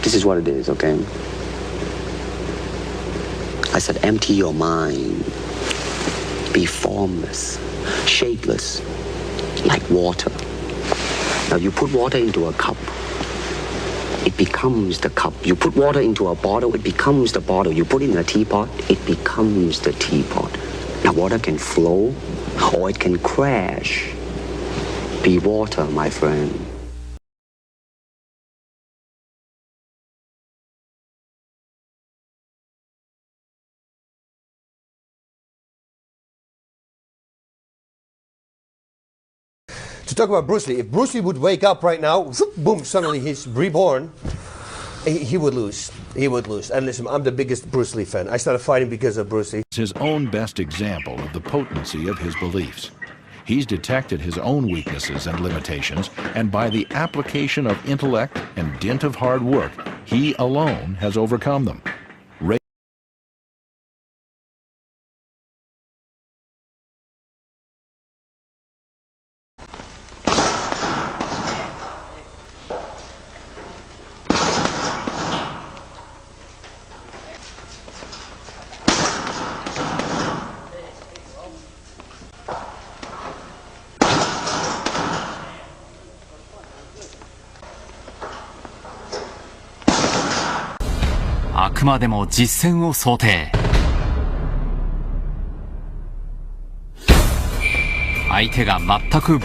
This is what it is, okay? I said, empty your mind. Be formless, shapeless, like water. Now you put water into a cup, it becomes the cup. You put water into a bottle, it becomes the bottle. You put it in a teapot, it becomes the teapot. Now water can flow or it can crash. Be water, my friend. To talk about Bruce Lee, if Bruce Lee would wake up right now, whoop, boom, suddenly he's reborn, he would lose. He would lose. And listen, I'm the biggest Bruce Lee fan. I started fighting because of Bruce Lee. His own best example of the potency of his beliefs. He's detected his own weaknesses and limitations, and by the application of intellect and dint of hard work, he alone has overcome them. あくまでも実戦を想定。相手が全く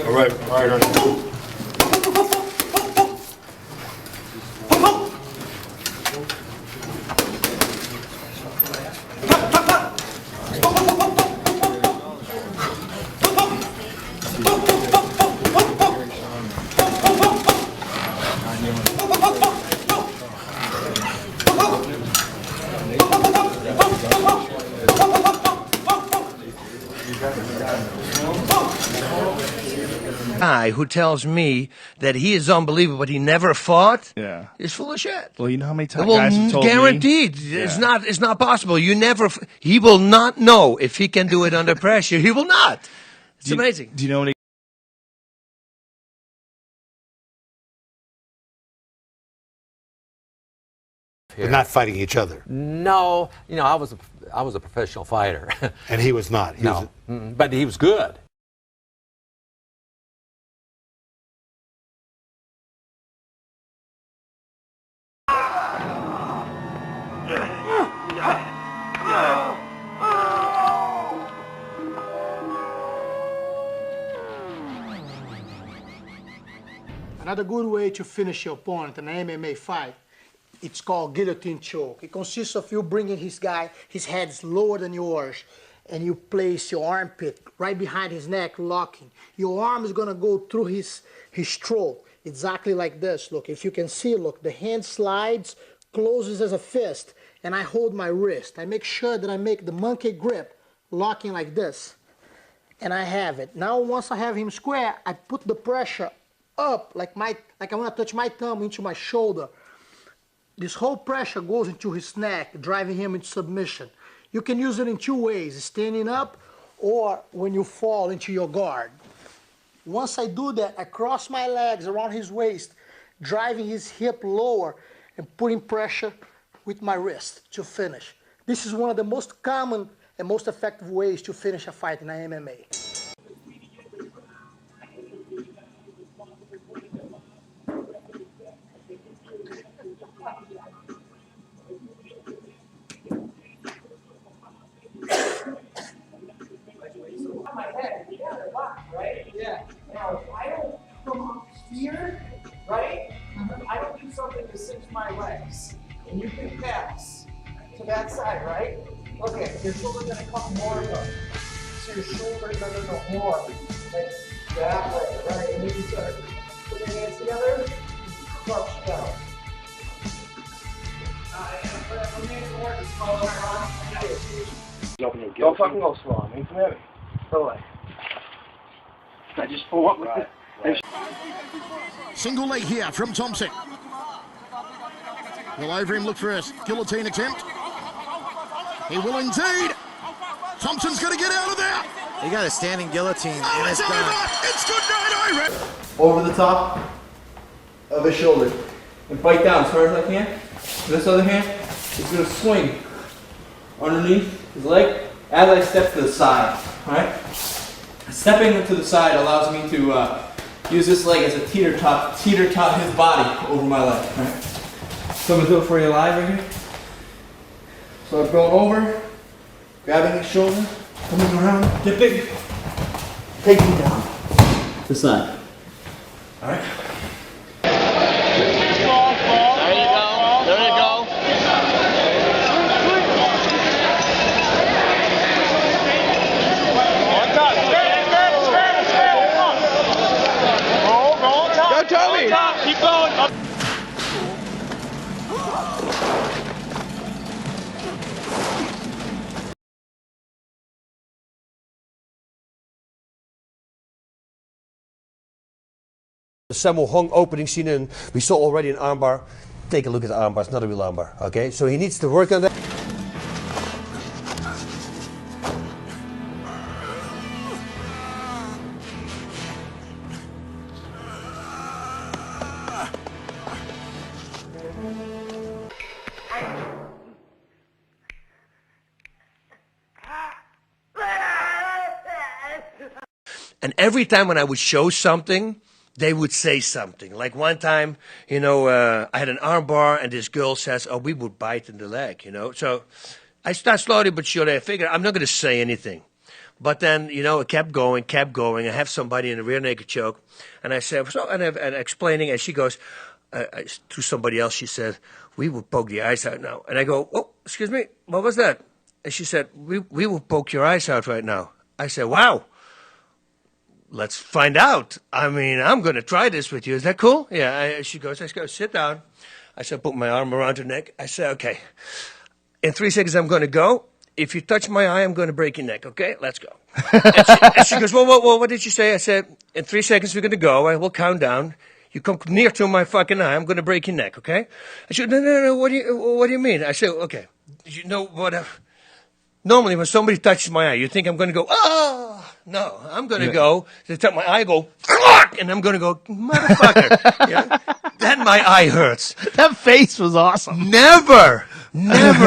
All right. Guy who tells me that he is unbelievable but he never fought, Yeah. is full of shit. Well, you know how many times Well, guys have told guaranteed. me? It's not possible. He will not know if he can do it under pressure. He will not. It's amazing. Do you know any? But not fighting each other. No, you know, I was a professional fighter. And he was not. No, but he was good. Another good way to finish your opponent in an MMA fight, it's called guillotine choke. It consists of you bringing his head's lower than yours, and you place your armpit right behind his neck, locking. Your arm is gonna go through his throat, exactly like this. Look, if you can see, look, the hand slides, closes as a fist, and I hold my wrist. I make sure that I make the monkey grip, locking like this, and I have it. Now, once I have him square, I put the pressure up, like I want to touch my thumb into my shoulder. This whole pressure goes into his neck, driving him into submission. You can use it in two ways, standing up or when you fall into your guard. Once I do that, I cross my legs around his waist, driving his hip lower and putting pressure with my wrist to finish. This is one of the most common and most effective ways to finish a fight in MMA. head. Yeah, they're locked, right? Yeah. Now, if I don't come up here, right? I don't do something to cinch my legs. And you can pass to that side, right? Okay, your shoulder's gonna come more up. So your shoulders are gonna go more. Like that way, right? And then you start put your hands together, crouch down. Don't fucking go slow. I mean, come here. Go away. I just pull up with it. Single leg here from Thompson. Will over him look for a guillotine attempt. He will indeed. Thompson's going to get out of there. He got a standing guillotine. Oh, and it's it's over. done. It's good night, Ira. Over the top of his shoulder. And bite down as hard as I can. This other hand is going to swing underneath his leg as I step to the side. Alright? Stepping to the side allows me to use this leg as a teeter-tot his body over my leg. Right? So I'm going to do it for you live right here. So I'm going over, grabbing his shoulder, coming around, dipping, taking down to the side. Alright? Tommy! Keep going! The Sammo Hung opening scene, and we saw already an armbar. Take a look at the armbar. It's not a real armbar. Okay, so he needs to work on that. And every time when I would show something, they would say something. Like one time, you know, I had an arm bar and this girl says, oh, we would bite in the leg, you know. So I start slowly but surely. I figured I'm not going to say anything. But then, you know, it kept going. I have somebody in a rear naked choke. And I said, so, and explaining, and she goes, to somebody else, she said, we will poke the eyes out now. And I go, oh, excuse me, what was that? And she said, we will poke your eyes out right now. I said, wow. Let's find out. I mean, I'm going to try this with you. Is that cool? Yeah. She goes, let's go, sit down. I said, put my arm around her neck. I said, okay. In 3 seconds, I'm going to go. If you touch my eye, I'm going to break your neck. Okay? Let's go. and she goes, well, what did you say? I said, in 3 seconds, we're going to go. I will count down. You come near to my fucking eye, I'm going to break your neck. Okay? I said, no. What do you mean? I said, okay. You know what? Normally, when somebody touches my eye, you think I'm going to go, oh, no, I'm going to go, they touch my eye, go, and I'm going to go, motherfucker. Yeah? Then my eye hurts. That face was awesome. Never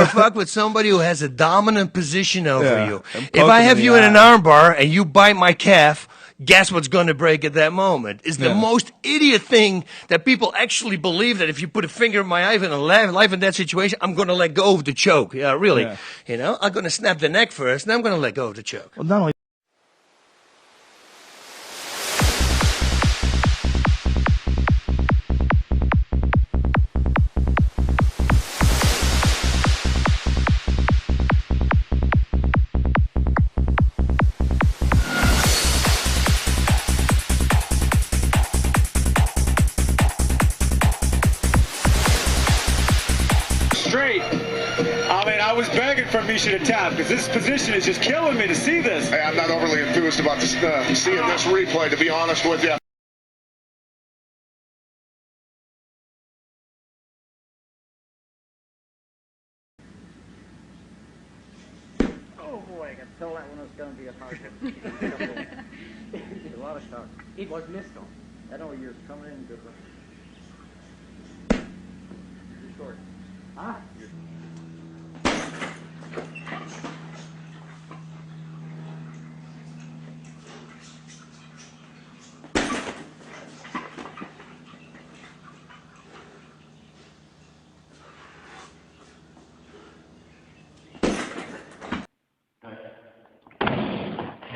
fuck with somebody who has a dominant position over you. If I have you in an armbar and you bite my calf, guess what's going to break at that moment? It's the most idiot thing that people actually believe that if you put a finger in my eye in a life and death situation, I'm going to let go of the choke. Yeah, really. Yeah. You know, I'm going to snap the neck first, and I'm going to let go of the choke. Well, not only I was begging for Misha to tap because this position is just killing me to see this. Hey, I'm not overly enthused about seeing this replay, to be honest with you. Oh boy, I can tell that one was going to be a hard one. A lot of shots. It was missed on. I know you're coming in good. You're short. Ah.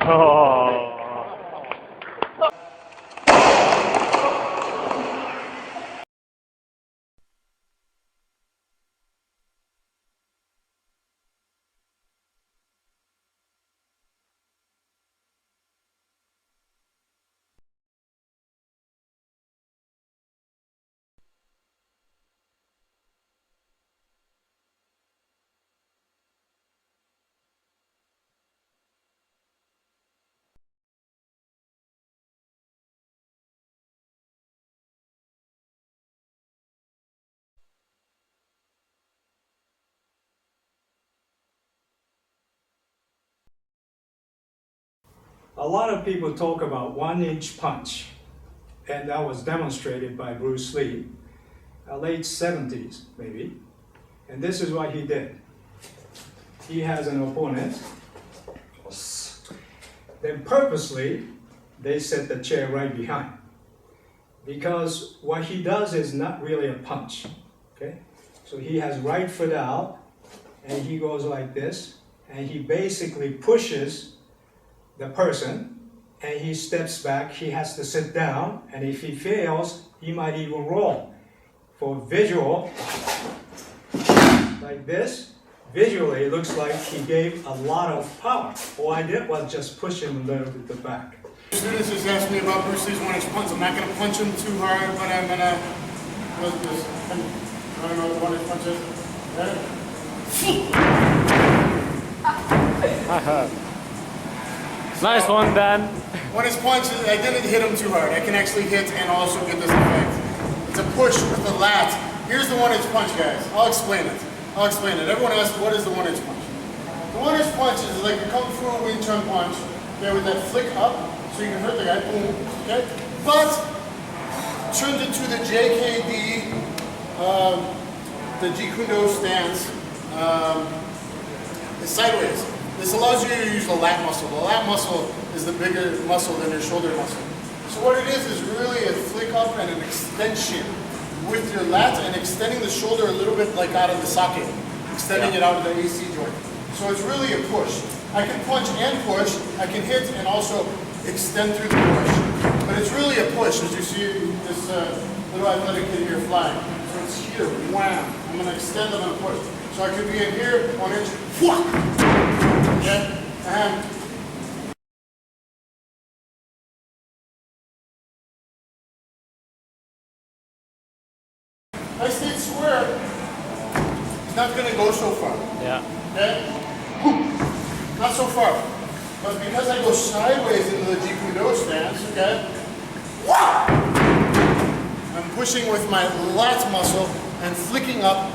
Oh. A lot of people talk about 1-inch punch, and that was demonstrated by Bruce Lee, late 70s maybe, and this is what he did. He has an opponent, then purposely they set the chair right behind, because what he does is not really a punch, okay? So he has right foot out, and he goes like this, and he basically pushes the person, and he steps back, he has to sit down, and if he fails, he might even roll. For visual, like this, visually it looks like he gave a lot of power. All I did was just push him a little bit back. Students just asked me about Bruce Lee's 1-inch punch. I'm not going to punch him too hard, but I'm going to, I don't know what 1-inch punch is. Nice one, Dan. 1-inch punch, I didn't hit him too hard. I can actually hit and also get this effect. It's a push with the lat. Here's the 1-inch punch, guys. I'll explain it. Everyone asks, what is the 1-inch punch? The 1-inch punch is like a Kung Fu Wing Chun punch, okay, with that flick up, so you can hurt the guy, boom, okay? But, turns into the JKD, the Jeet Kune Do stance, is sideways. This allows you to use the lat muscle. The lat muscle is the bigger muscle than your shoulder muscle. So what it is really a flick up and an extension with your lats and extending the shoulder a little bit like out of the socket, extending it out of the AC joint. So it's really a push. I can punch and push, I can hit and also extend through the push. But it's really a push, as you see this little athletic kid here flying. So it's here, wham. I'm going to extend and I'm going to push. So I could be in here, 1 inch, whoosh. Okay? And I stayed square, it's not going to go so far. Yeah. Okay? Not so far. But because I go sideways into the Jeet Kune Do stance, okay? I'm pushing with my lat muscle and flicking up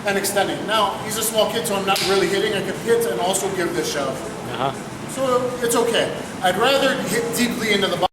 and extending. Now, he's a small kid, so I'm not really hitting. I can hit and also give this shove. So it's okay. I'd rather hit deeply into the body.